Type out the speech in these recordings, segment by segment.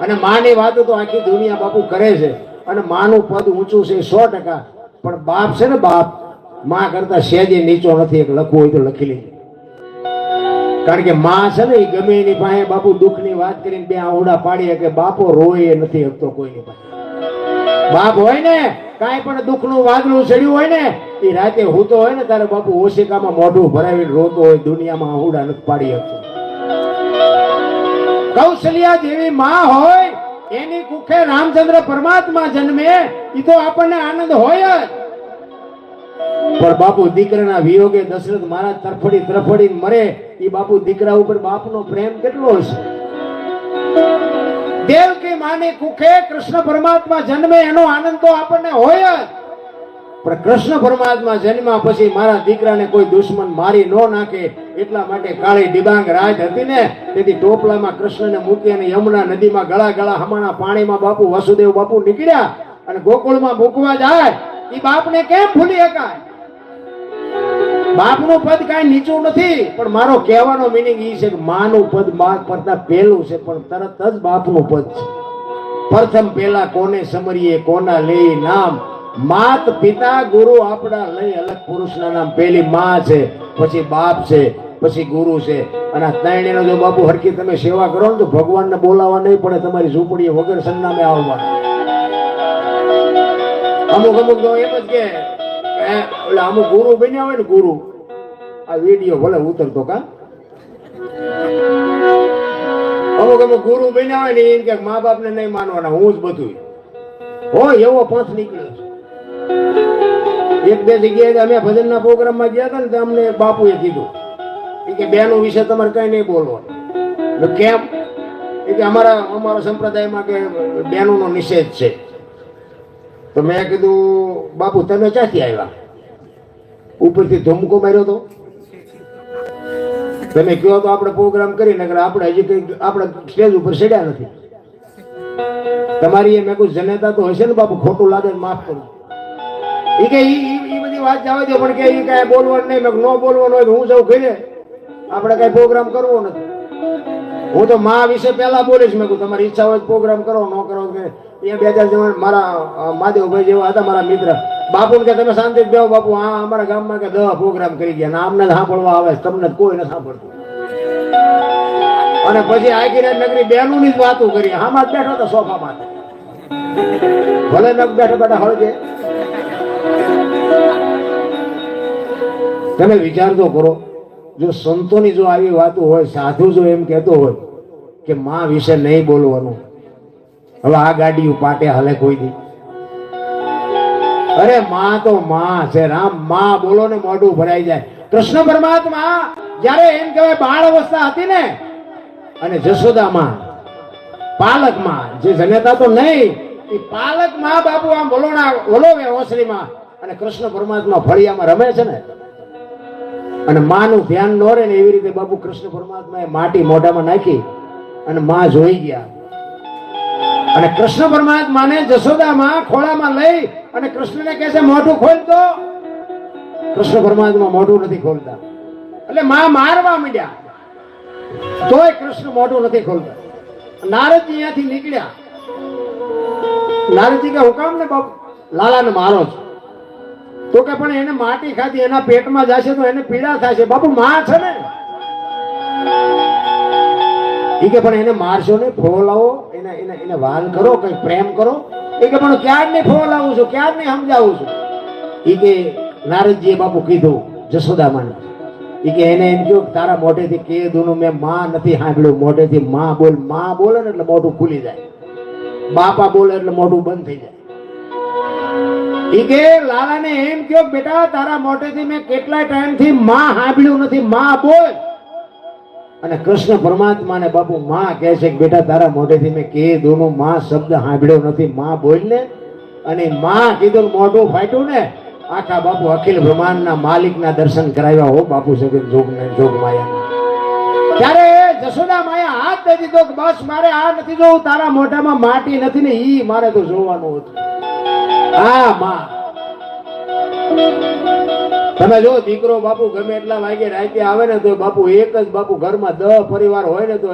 અને માની વાતો તો આખી દુનિયા બાપુ કરે છે અને માનું પદ ઊંચું છે 100%, પણ બાપ છે ને બાપ, માં કરતા સહેજે નીચો નથી. એક લખવું હોય તો લખી લેજો. કારણ કે માં છે ને એ ગમે એની પાસે બાપુ દુઃખની વાત કરીને બે આંગળા પાડીએ કે બાપો રોય એ નથી શકતો કોઈની પાસે. બાપ હોય ને કાંઈ પણ દુઃખનું વાદળું ચડ્યું હોય ને એ રાતે હૂતો હોય ને તારે બાપુ ઓશિકામાં મોઢું ભરાવીને રોતો હોય, દુનિયામાં આંગળા નથી પાડી શકતો. કૌશલ્યા જેવી માં હોય એની કુખે રામચંદ્ર પરમાત્મા જન્મે એ તો આપણને આનંદ હોય જ. પણ બાપુ દીકરાના વિયોગે દશરથ મહારાજ તરફડી મરે. એ બાપુ દીકરા ઉપર બાપનો પ્રેમ કેટલો હશે. દેવકી માની કુખે કૃષ્ણ પરમાત્મા જન્મે એનો આનંદ તો આપણને હોય જ. પણ કૃષ્ણ પરમાત્મા જન્મ્યા પછી મારા દીકરાને કોઈ દુશ્મન મારી ન નાખે એટલા માટે કાળી ડિબાંગ રાત હતી ને, તેથી ટોપલામાં કૃષ્ણને મૂકી અને યમુના નદીમાં ગળા હમાણા પાણીમાં બાપુ વસુદેવ બાપુ નીકળ્યા અને ગોકુળમાં મૂકવા જાય. એ બાપને કેમ ભૂલી શકાય? બાપનું પદ કાંઈ નીચું નથી, પણ મારો કહેવાનો મીનિંગ એ છે કે માનું પદ બાપ કરતા પહેલું છે, પણ તરત જ બાપનું પદ છે. પ્રથમ પેલા કોને સમરીએ કોના લઈ નામ, માત પિતા ગુરુ આપણા લઈ અલગ પુરુષના નામ. પેલી માં છે, પછી બાપ છે, પછી ગુરુ છે. અને આ ત્રણેયનો જો બાપુ હરખી તમે સેવા કરો ને તો ભગવાનને બોલાવવા નહીં પડે, તમારી ઝૂંપડીએ વગર સરનામે આવવાનું. અમુક તો એમ જ કે અમુક ગુરુ બન્યા હોય ને, ગુરુ આ વિડીયો ભલે ઉતરતો કા, અમુક ગુરુ બન્યા હોય ને એમ કે મા બાપ ને નહીં માનવાના, હું જ બધું હોય. એવો પંથ નીકળ્યો છે. એક બે જગ્યાએ અમે ભજનના પ્રોગ્રામમાં ગયા હતા ને તો અમને બાપુએ કીધું કે બેનો વિશે તમારે કઈ નહીં બોલવાનું. કેમ? કે અમારા સંપ્રદાયમાં કે બેનોનો નિષેધ છે. તો મેં કીધું બાપુ તમે ક્યાંથી આવ્યા? ઉપરથી ધમકો માર્યો તો તમે કહો તો આપણે પ્રોગ્રામ કરી નકર આપણે હજી કઈ આપણે સ્ટેજ ઉપર ચડ્યા નથી. તમારી મેં કોઈ જનેતા તો હશે ને બાપુ, ખોટું લાગે માફ કરો. એ કે એ બધી વાત જવા દો, પણ કે એ કઈ બોલવાનું નહીં. મેં ન બોલવાનું હોય હું સૌ ઘરે, આપણે કઈ પ્રોગ્રામ કરવો નથી. હું તો મા વિશે પહેલા બોલીશ. મેં કહું તમારી ઈચ્છા હોય પ્રોગ્રામ કરો, ન કરો. કે અહીંયા 2-4 જણ મારા મહાદેવભાઈ જેવા હતા મારા મિત્ર, બાપુ કે તમે શાંતિ બેહો બાપુ, હા અમારા ગામમાં કે 10 પ્રોગ્રામ કરી ગયા, આમને સાંભળવા આવે, તમને કોઈ નથી સાંભળતું. અને પછી આખી નગરી બેનું ની જ વાતો કરી. આમાં જ બેઠો હતો સોફામાં, ભલે નગ બેઠા હળગે. તમે વિચાર તો કરો, જો સંતોની જો આવી વાતો હોય, સાધુ જો એમ કહેતો હોય કે માં વિશે નહીં બોલવાનું, હવે આ ગાડી પાટે હાલે કોઈ દી? અરે માં તો માં છે. રામ માં બોલો ને મોઢું ભરાઈ જાય. કૃષ્ણ પરમાત્મા જયારે એમ કહેવાય બાળ અવસ્થા હતી ને, અને જશોદા માં પાલક માં, જે જનેતા તો નહીં, એ પાલક માં બાપુ આમ વલોવે ઓસરીમાં, અને કૃષ્ણ પરમાત્મા ફળિયામાં રમે છે ને, અને માનું ધ્યાન ન રહે ને એવી રીતે બાપુ કૃષ્ણ પરમાત્માએ માટી મોઢામાં નાખી અને માં જોઈ ગયા. અને કૃષ્ણ પરમાત્માને જશોદામાં ખોળામાં લઈ અને કૃષ્ણને કહે છે મોઢું ખોલતો. કૃષ્ણ પરમાત્મા મોઢું નથી ખોલતા, એટલે માં મારવા માંડ્યા, તોય કૃષ્ણ મોઢું નથી ખોલતા. નારદજી અહીંયાથી નીકળ્યા. નારદજી કે હુકામ ને બાપુ લાલાને મારો છો? તો કે પણ એને માટી ખાધી, એના પેટમાં જશે તો એને પીડા થશે. બાપુ માં છે ને, એ કે પણ એને મારશો ને, ફોલાવો, એને વાલ કરો, કઈ પ્રેમ કરો. એ કે પણ ક્યાર નહીં ફોલાવું છું, ક્યાર નહીં સમજાવું છું. એ કે નારદજીએ બાપુ કીધું જશોદામાને, એ કે એને એમ કહ્યું તારા મોઢેથી કે દૂનું મેં માં નથી સાંભળ્યું, મોઢેથી માં બોલ. માં બોલે ને એટલે મોઢું ખુલી જાય, બાપા બોલે એટલે મોઢું બંધ થઈ જાય. ઈ કે લાલાને એમ કહ્યું બેટા તારા મોઢેથી મેં કેટલા ટાઈમથી માં સાંભળ્યું નથી, માં બોલ. અને કૃષ્ણ પરમાત્માને બાપુ માં કહે છે કે બેટા તારા મોઢેથી મેં કે દોનું માં શબ્દ સાંભળ્યો નથી, માં બોલ ને. અને માં કીધું મોઢું ફાટ્યું ને, આખા બાપુ અખિલ બ્રહ્માંડના માલિકના દર્શન કરાવ્યા હો બાપુ સગન જોગ માયા. ત્યારે જશોદા માયા હાથ દઈ દીધો કે બસ મારે આ નથી જોવું, તારા મોઢામાં માટી નથી ને ઈ મારે તો જોવાનું હતું. હા માં, તમે જો દીકરો બાપુ ગમે એટલા વાગે રાતે આવે ને તો બાપુ એક જ બાપુ ઘરમાં 10 પરિવાર હોય ને તો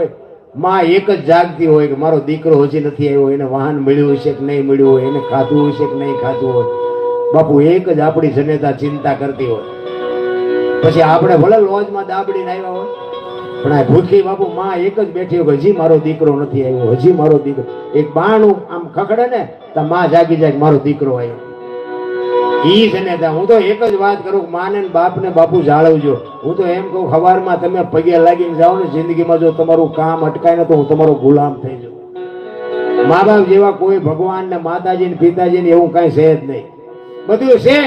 માં એક જ જાગતી હોય કે મારો દીકરો હજી નથી આવ્યો, એને વાહન મળ્યું હશે કે નહીં મળ્યું હોય, એને ખાધું હશે કે નહીં ખાધું હોય. બાપુ એક જ આપણી જનેતા ચિંતા કરતી હોય. પછી આપણે ભલે લોજમાં દાબડીને આવ્યા હોય, પણ આ ભૂખી બાપુ માં એક જ બેઠી હોય, હજી મારો દીકરો નથી આવ્યો, હજી મારો દીકરો. એક બાણું આમ ખખડે ને તો માં જાગી જાય કે મારો દીકરો આવ્યો. ઈ જનેતા. હું તો એક જ વાત કરું કે માને બાપને બાપુ જાળવજો. હું તો એમ કહું સવારમાં તમે પગે લાગીને જાઓ ને જિંદગીમાં, જો તમારું કામ અટકાય ને તો હું તમારો ગુલામ થઈ જાઉં. મા બાપ જેવા કોઈ ભગવાન ને માતાજી ને પિતાજી ને એવું કઈ છે જ નહીં. બધું છે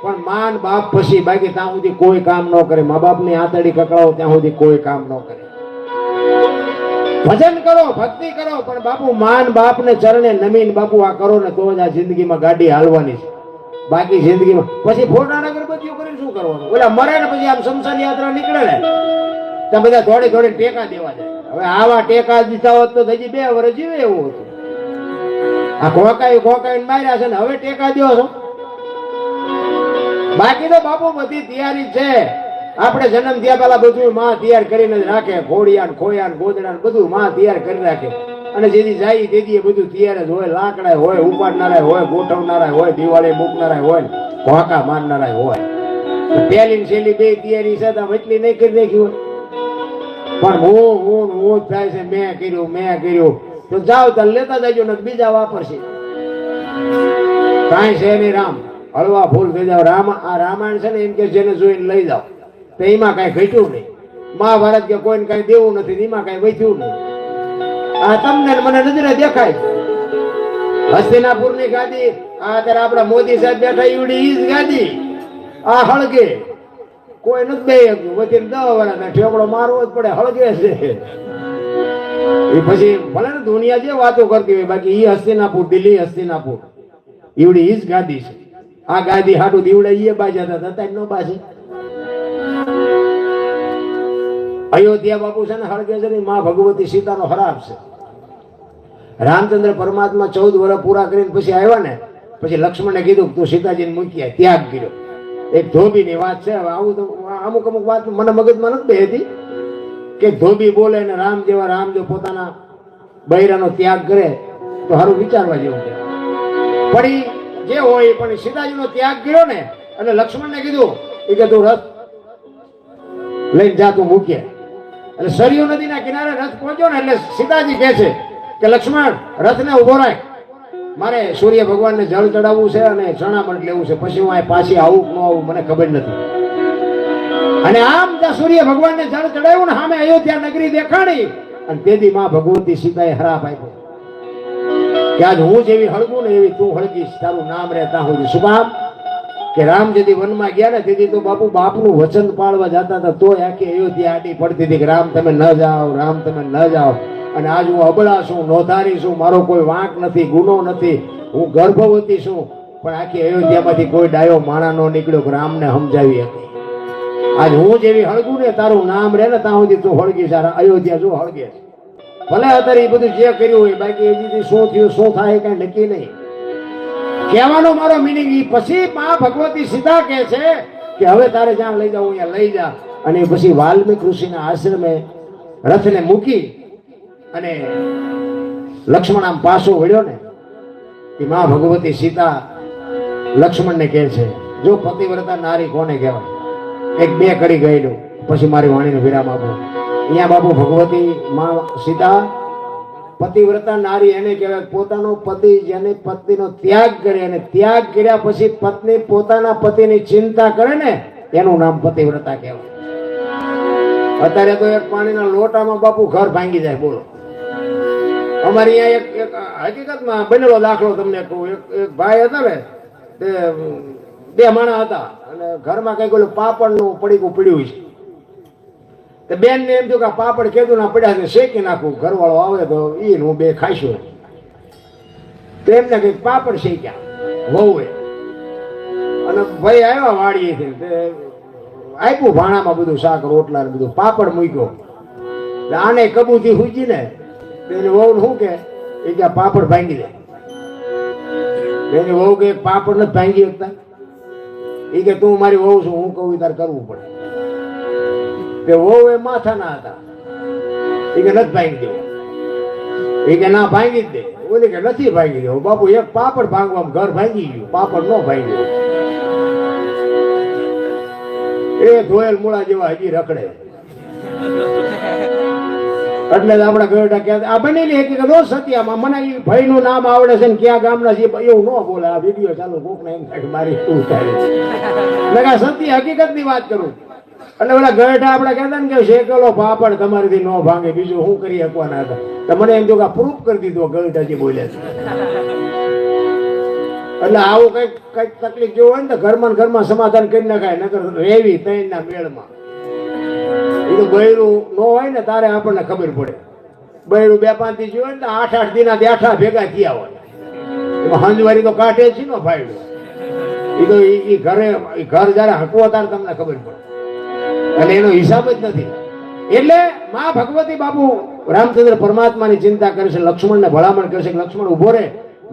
પણ માન બાપ પછી, બાકી ત્યાં સુધી કોઈ કામ ન કરે. મા બાપ ની આંતડી કકડાવો ત્યાં સુધી કોઈ કામ ન કરે. ભજન કરો, ભક્તિ કરો, પણ બાપુ માન બાપ ને ચરણે નમીન બાપુ આ કરો ને તો જ આ જિંદગીમાં ગાડી હાલવાની છે. બાકી જિંદગીમાં પછી ફોટા અગરબત્તીઓ કરીને શું કરવાનું? ઓલા મરે ને પછી આમ શમશાન યાત્રા નીકળે ને ત્યાં બધા થોડી થોડી ટેકા દેવા જાય. હવે આવા ટેકા દીધા હોત તો હજી 2 વર્ષ જીવે એવું હતું. આ ખોકાઈ માર્યા છે ને હવે ટેકા દો છો. બાકી તો બાપુ બધી તૈયારી છે. આપણે જન્મ થયા પેલા બધું માં તૈયાર કરીને જ રાખે. ઘોડિયા ખોયા ગોદડા બધું માં તૈયાર કરી રાખે. અને જેથી જાય તેથી બધું તૈયાર જ હોય. લાકડા હોય, ઉપાડનારા હોય, ગોઠવનારા હોય, દિવાળી મૂકનારા હોય, ઘોકા મારનારા હોય. પહેલી છેલ્લી 2 તૈયારી છે તો એટલી નહીં કરી નાખી હોય. પણ હું જ થાય છે, મેં કર્યું તો જાઓ તો લેતા જજો ને બીજા વાપરશે. કાંઈ છે નહીં. રામ હળવા ફૂલ થઈ જાવ. આ રામાયણ છે ને એમ કે જેને જોઈને લઈ જાઓ તો એમાં કઈ ઘટ્યું નહીં. મહાભારત કે કોઈને કઈ દેવું નથી, એમાં કઈ વધ્યું નહીં. આ તમને મને નજરે દેખાય. હસ્તિનાપુર ની ગાદી આ અત્યારે આપડા મોદી સાહેબ બેઠા ઈવડી ઈ જ ગાદી. આ હળગે કોઈ નથી બે વધી 10 વર્ષ ઠેકડો મારવો જ પડે. હળગે છે એ. પછી ભલે ને દુનિયા જે વાતો કરતી હોય, બાકી ઈ હસ્તિનાપુર, દિલ્હી હસ્તિનાપુર ઈવડી ઈ જ ગાદી છે. આ ગાદી હાટું દીવડે ઈ બાજા હતા નો બાજે. અયોધ્યા બાપુ છે ને હળગે છે ને માં ભગવતી સીતાનો હરાપ છે. રામચંદ્ર પરમાત્મા 14 વર્ષ પૂરા કરીને પછી આવ્યા ને પછી લક્ષ્મણને કીધું તું સીતાજીને મૂકી આય. ત્યાગ કર્યો. એક ધોબી ની વાત છે. હવે આવું તો અમુક વાત મને મગજમાં નથી બેહતી કે ધોબી બોલે ને રામ જો પોતાના બૈરાનો ત્યાગ કરે તો સારું વિચારવા જેવું છે. પણ જે હોય પણ સીતાજીનો ત્યાગ કર્યો ને અને લક્ષ્મણને કીધું એ કે તું રથ લઈને જા, તું મૂકે. એટલે સરયુ નદીના કિનારે રથ પહોંચ્યો ને એટલે સીતાજી કહે છે કે લક્ષ્મણ રથને ઉભો રાખ, મારે સૂર્ય ભગવાનને જળ ચડાવવું છે અને ચણામણ લેવું છે. પછી હું આ પાછી આવું કે ન આવું મને ખબર નથી. અને આમ ત્યાં સૂર્ય ભગવાનને જળ ચડાવ્યું ને સામે અયોધ્યા નગરી દેખાણી અને તેથી માં ભગવતી સીતાએ હરાપ આપ્યો કે આજ હું જેવી હળગું ને એવી તું હળગીશ, તારું નામ રહે ત્યાં સુધી. શું કામ કે રામ જેથી વનમાં ગયા ને તેથી તો બાપુ બાપનું વચન પાળવા જતા હતા તોય આખી અયોધ્યા આડી પડતી હતી કે રામ તમે ન જાઓ, રામ તમે ન જાઓ. અને આજ હું અબળા છું, નોધારી છું, મારો કોઈ વાંક નથી, ગુનો નથી, હું ગર્ભવતી છું, પણ આખી અયોધ્યામાંથી કોઈ ડાયો માણા નો નીકળ્યો કે રામને સમજાવી હતી. આજ હું જેવી હળગું ને તારું નામ રહે ને ત્યાં સુધી તું હળગી. સારા અયોધ્યા જો હળગે. ભલે અત્યારે એ બધું જે કર્યું હોય, બાકી હજી શું થયું શું થાય કઈ નક્કી નહીં. કહેવાનો મારો મિનિંગ ઈ પછી માં ભગવતી સીતા કહે છે કે હવે તારે જ્યાં લઈ જાવ અહીંયા લઈ જા. અને પછી વાલ્મીક ઋષિના આશ્રમે રથને મૂકી અને લક્ષ્મણ આમ પાછો વળ્યો ને એ માં ભગવતી સીતા લક્ષ્મણને કહે છે જો પતિવ્રતા નારી કોને કહેવાય? 1-2 કડી ગયેલું પછી મારી વાણીનો વિરામ આપો. અહીંયા બાપુ ભગવતી માં સીતા પતિવ્રતા નારી એને કહેવાય. પોતાનો પતિ જેને પત્નીનો ત્યાગ કરે અને ત્યાગ કર્યા પછી પત્ની પોતાના પતિની ચિંતા કરે ને એનું નામ પતિવ્રતા કહેવાય. અત્યારે તો એક પાણીના લોટામાં બાપુ ઘર ભાંગી જાય. બોલો, અમારી અહીંયા એક હકીકતમાં બનેલો દાખલો તમને કહું. એક ભાઈ હતા ને તે 2 માણસ હતા અને ઘરમાં કઈક ઓલું પાપડનું પડીકું પડ્યું છે. તે બેન ને એમ થયું કે પાપડ કેદું ના પડ્યા છે શેકી નાખું, ઘરવાળો આવે તો ઈ હું 2 ખાઈશું. તો એમને કઈક પાપડ શેક્યા વહુએ અને ભાઈ આવ્યા વાડીએથી તે આપ્યું ભાણામાં બધું શાક રોટલા બધું, પાપડ મૂક્યો. આને કબૂતી હુજી ને એની વહુ શું કે એ કે પાપડ ભાંગી દે. એની વહુ કે પાપડ નથી ભાંગી શકતા. એ કે તું મારી વહુ છું, હું કહું તારે કરવું પડે. તે વહુ એ માથા ના હતા. એ કે નથી ભાંગી દેવું. એ કે ના ભાંગી જ દે. ઓલી કે નથી ભાંગી ગયો બાપુ, એક પાપડ ભાંગવામાં ઘર ભાંગી ગયું, પાપડ નો ભાંગ્યું. એ ધોયેલ મૂળા જેવા હજી રખડે. એટલે આપણા ગરડા ક્યાં આ બનેલી હકીકત દો સત્યામાં. મને એ ભાઈ નું નામ આવડે છે ને ક્યાં ગામના છે એવું ન બોલે. આ વિડીયો ચાલુ કોક ને એમ થાય કે મારી શું થાય. સત્ય હકીકત ની વાત કરું. એટલે ઓલા ગરડા આપણે કહેતા ને કે શેકેલો પાપડ તમારીથી ન ભાંગે, બીજું શું કરી શકવાના હતા. તો મને એમ જો કે પ્રૂફ કરી દીધું ગરડાજી બોલ્યા છે. એટલે આવું કઈક તકલીફ જેવું હોય ને તો ઘરમાં સમાધાન કરી નાખાય, નકર રેવી ત્રણના મેળમાં. એ તો બૈરું ન હોય ને તારે આપણને ખબર પડે. બૈરું 2-5 દી જોયું ને 8-8 દિના આઠા ભેગા થયા હોય. એમાં હંજવારી તો કાઢે છે ને ફાયડો. એ તો ઘર જયારે હકવો તારે તમને ખબર પડે. અને એનો હિસાબ જ નથી. એટલે માં ભગવતી બાપુ રામચંદ્ર પરમાત્માની ચિંતા કરે છે, લક્ષ્મણને ભલામણ કરે છે કે લક્ષ્મણ ઉભો રે,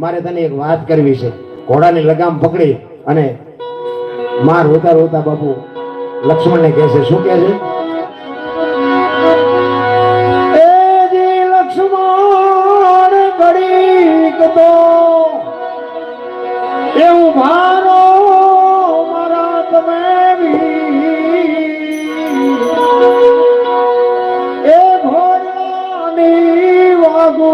મારે તને એક વાત કરવી છે. ઘોડાની લગામ પકડી અને માં રોતા રોતા બાપુ લક્ષ્મણને કહે છે. શું કહે છે? લક્ષ્મણ ઘડીક તો એવું ભારો મારા તમે એ ભોળાની વાગુ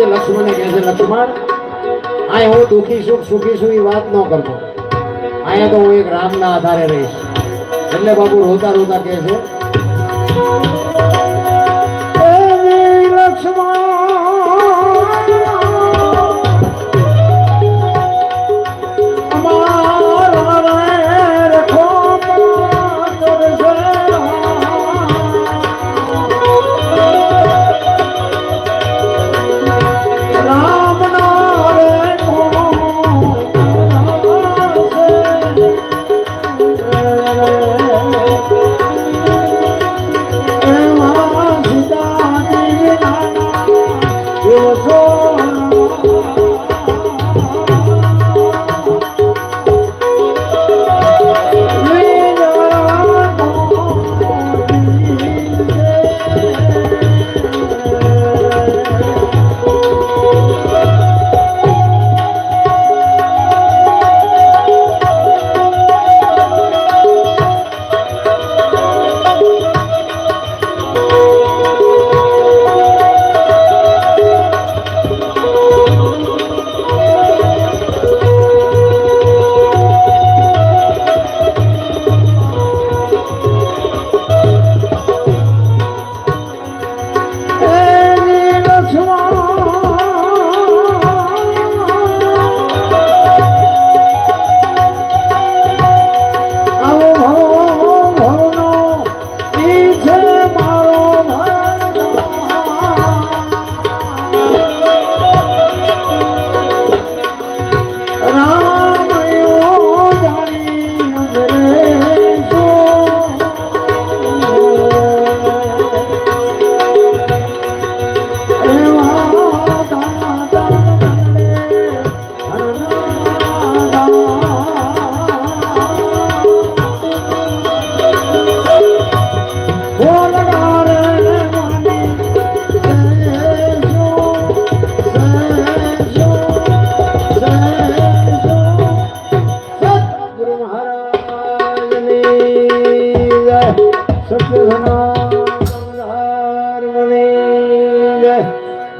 લક્ષ્મણને કહે છે, લક્ષ્મણ આ હું દુઃખી છું સુખી છું એ વાત ન કરતો. અહીંયા તો હું એક રામના આધારે રહીશ. એટલે બાપુ રોતા રોતા કહે છે,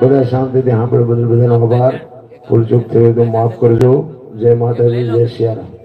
બધા શાંતિથી સાંભળે બદલ બધાનો આભાર. ભૂલ ચૂક થઈ હોય તો માફ કરજો. જય માતાજી, જય સિયારામ.